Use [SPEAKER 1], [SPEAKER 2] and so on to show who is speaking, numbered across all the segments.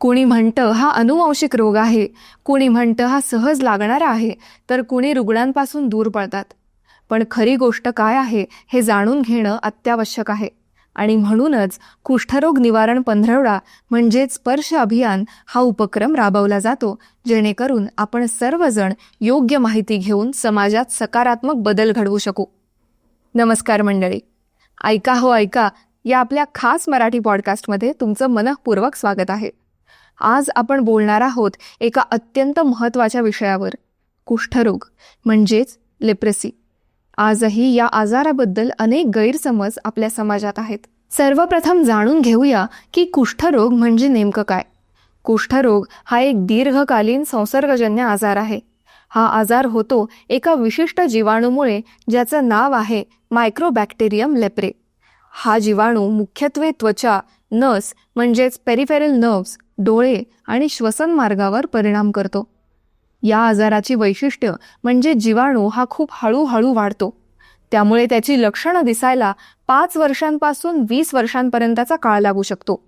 [SPEAKER 1] कोणी म्हणतं हा अनुवांशिक रोग आहे, कोणी म्हणतं हा सहज लागणारा आहे, तर कोणी रुग्णांपासून दूर पळतात. पण खरी गोष्ट काय आहे हे जाणून घेणं अत्यावश्यक आहे. आणि म्हणूनच कुष्ठरोग निवारण पंधरवडा म्हणजेच स्पर्श अभियान हा उपक्रम राबवला जातो, जेणेकरून आपण सर्वजण योग्य माहिती घेऊन समाजात सकारात्मक बदल घडवू शकू. नमस्कार मंडळी, ऐका हो ऐका या आपल्या खास मराठी पॉडकास्टमध्ये तुमचं मनःपूर्वक स्वागत आहे. आज आपण बोलणार आहोत एका अत्यंत महत्त्वाच्या विषयावर, कुष्ठरोग म्हणजेच लेप्रेसी. आजही या आजाराबद्दल अनेक गैरसमज आपल्या समाजात आहेत. सर्वप्रथम जाणून घेऊया की कुष्ठरोग म्हणजे नेमकं काय. कुष्ठरोग हा एक दीर्घकालीन संसर्गजन्य आजार आहे. हा आजार होतो एका विशिष्ट जीवाणूमुळे ज्याचं नाव आहे मायक्रोबॅक्टेरियम लेप्रे. हा जीवाणू मुख्यत्वे त्वचा, नस म्हणजेच पेरिफेरल नर्व्स, डोळे आणि श्वसन मार्गावर परिणाम करतो. या आजाराची वैशिष्ट्य म्हणजे जीवाणू हा खूप हळूहळू वाढतो, त्यामुळे त्याची लक्षणं दिसायला 5 वर्षांपासून 20 वर्षांपर्यंतचा काळ लागू शकतो.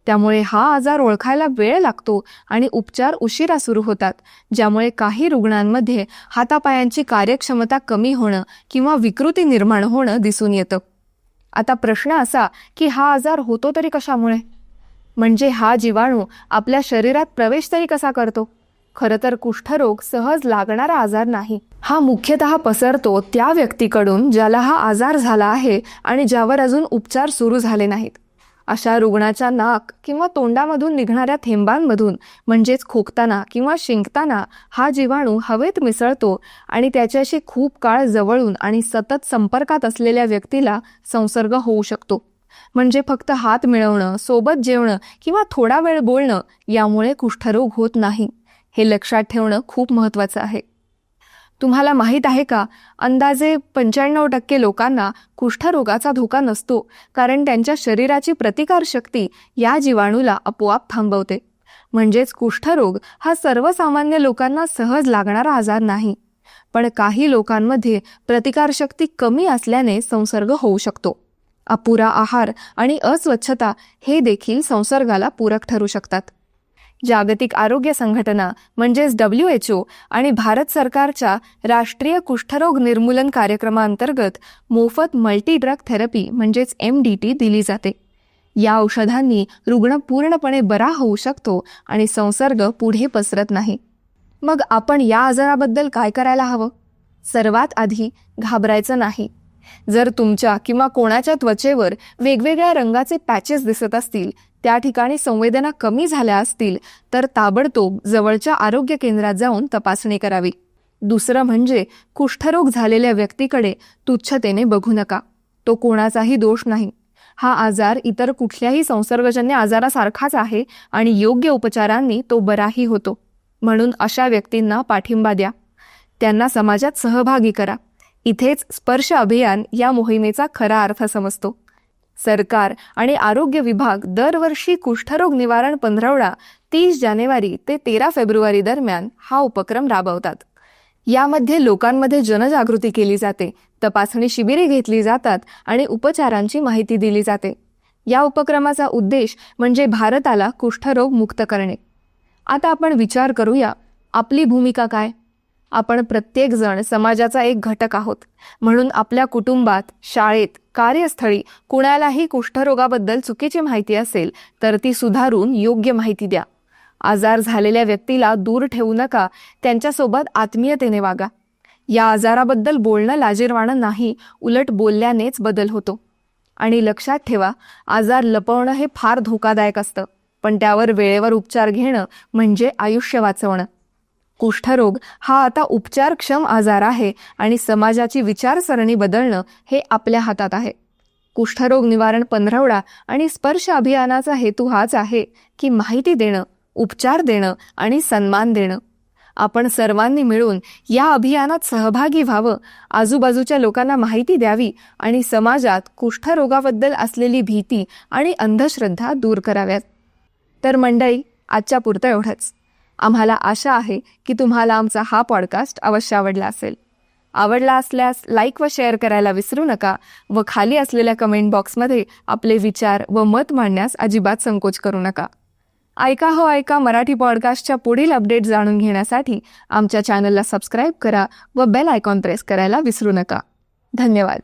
[SPEAKER 1] त्यामुळे हा आजार ओळखायला वेळ लागतो आणि उपचार उशिरा सुरू होतात, ज्यामुळे काही रुग्णांमध्ये हातापायांची कार्यक्षमता कमी होणं किंवा विकृती निर्माण होणं दिसून येतं. आता प्रश्न असा की हा आजार होतो तरी कशामुळे? म्हणजे हा जीवाणू आपल्या शरीरात प्रवेश तरी कसा करतो? खरं तर कुष्ठरोग सहज लागणारा आजार नाही. हा मुख्यतः पसरतो त्या व्यक्तीकडून ज्याला हा आजार झाला आहे आणि ज्यावर अजून उपचार सुरू झाले नाहीत. अशा रुग्णाच्या नाक किंवा तोंडामधून निघणाऱ्या थेंबांमधून म्हणजेच खोकताना किंवा शिंकताना हा जीवाणू हवेत मिसळतो आणि त्याच्याशी खूप काळ जवळून आणि सतत संपर्कात असलेल्या व्यक्तीला संसर्ग होऊ शकतो. म्हणजे फक्त हात मिळवणं, सोबत जेवणं किंवा थोडा वेळ बोलणं यामुळे कुष्ठरोग होत नाही, हे लक्षात ठेवणं खूप महत्त्वाचं आहे. तुम्हाला माहीत आहे का, अंदाजे 95% लोकांना कुष्ठरोगाचा धोका नसतो, कारण त्यांच्या शरीराची प्रतिकारशक्ती या जीवाणूला आपोआप थांबवते. म्हणजेच कुष्ठरोग हा सर्वसामान्य लोकांना सहज लागणारा आजार नाही, पण काही लोकांमध्ये प्रतिकारशक्ती कमी असल्याने संसर्ग होऊ शकतो. अपुरा आहार आणि अस्वच्छता हे देखील संसर्गाला पूरक ठरू शकतात. जागतिक आरोग्य संघटना म्हणजेच WHO आणि भारत सरकारच्या राष्ट्रीय कुष्ठरोग निर्मूलन कार्यक्रमांतर्गत मोफत मल्टी ड्रग थेरपी म्हणजेच MDT दिली जाते. या औषधांनी रुग्ण पूर्णपणे बरा होऊ शकतो आणि संसर्ग पुढे पसरत नाही. मग आपण या आजाराबद्दल काय करायला हवं? सर्वात आधी घाबरायचं नाही. जर तुमच्या किंवा कोणाच्या त्वचेवर वेगवेगळ्या रंगाचे पॅचेस दिसत असतील, त्या ठिकाणी संवेदना कमी झाल्या असतील, तर ताबडतोब जवळच्या आरोग्य केंद्रात जाऊन तपासणी करावी. दुसरं म्हणजे कुष्ठरोग झालेल्या व्यक्तीकडे तुच्छतेने बघू नका. तो कोणाचाही दोष नाही. हा आजार इतर कुठल्याही संसर्गजन्य आजारासारखाच आहे आणि योग्य उपचारांनी तो बराही होतो. म्हणून अशा व्यक्तींना पाठिंबा द्या, त्यांना समाजात सहभागी करा. इथेच स्पर्श अभियान या मोहिमेचा खरा अर्थ समजतो. सरकार आणि आरोग्य विभाग दरवर्षी कुष्ठरोग निवारण पंधरवडा 30 जानेवारी ते 13 फेब्रुवारी दरम्यान हा उपक्रम राबवतात. यामध्ये लोकांमध्ये जनजागृती केली जाते, तपासणी शिबिरे घेतली जातात आणि उपचारांची माहिती दिली जाते. या उपक्रमाचा उद्देश म्हणजे भारताला कुष्ठरोग मुक्त करणे. आता आपण विचार करूया, आपली भूमिका काय? आपण प्रत्येकजण समाजाचा एक घटक आहोत. म्हणून आपल्या कुटुंबात, शाळेत, कार्यस्थळी कुणालाही कुष्ठरोगाबद्दल चुकीची माहिती असेल तर ती सुधारून योग्य माहिती द्या. आजार झालेल्या व्यक्तीला दूर ठेवू नका, त्यांच्यासोबत आत्मीयतेने वागा. या आजाराबद्दल बोलणं लाजिरवाणं नाही, उलट बोलल्यानेच बदल होतो. आणि लक्षात ठेवा, आजार लपवणं हे फार धोकादायक असतं, पण त्यावर वेळेवर उपचार घेणं म्हणजे आयुष्य वाचवणं. कुष्ठरोग हा आता उपचारक्षम आजार आहे आणि समाजाची विचारसरणी बदलणं हे आपल्या हातात आहे. कुष्ठरोग निवारण पंधरवडा आणि स्पर्श अभियानाचा हेतू हाच आहे की माहिती देणं, उपचार देणं आणि सन्मान देणं. आपण सर्वांनी मिळून या अभियानात सहभागी व्हावं, आजूबाजूच्या लोकांना माहिती द्यावी आणि समाजात कुष्ठरोगाबद्दल असलेली भीती आणि अंधश्रद्धा दूर कराव्यात. तर मंडळी, आजच्या पुरतं एवढंच. आम्हाला आशा आहे की तुम्हाला आमचा हा पॉडकास्ट अवश्य आवडला असेल. आवडला असल्यास लाईक व शेअर करायला विसरू नका व खाली असलेल्या कमेंट बॉक्समध्ये आपले विचार व मत मांडण्यास अजिबात संकोच करू नका. ऐका हो ऐका मराठी पॉडकास्टच्या पुढील अपडेट जाणून घेण्यासाठी आमच्या चॅनलला सबस्क्राईब करा व बेल आयकॉन प्रेस करायला विसरू नका. धन्यवाद.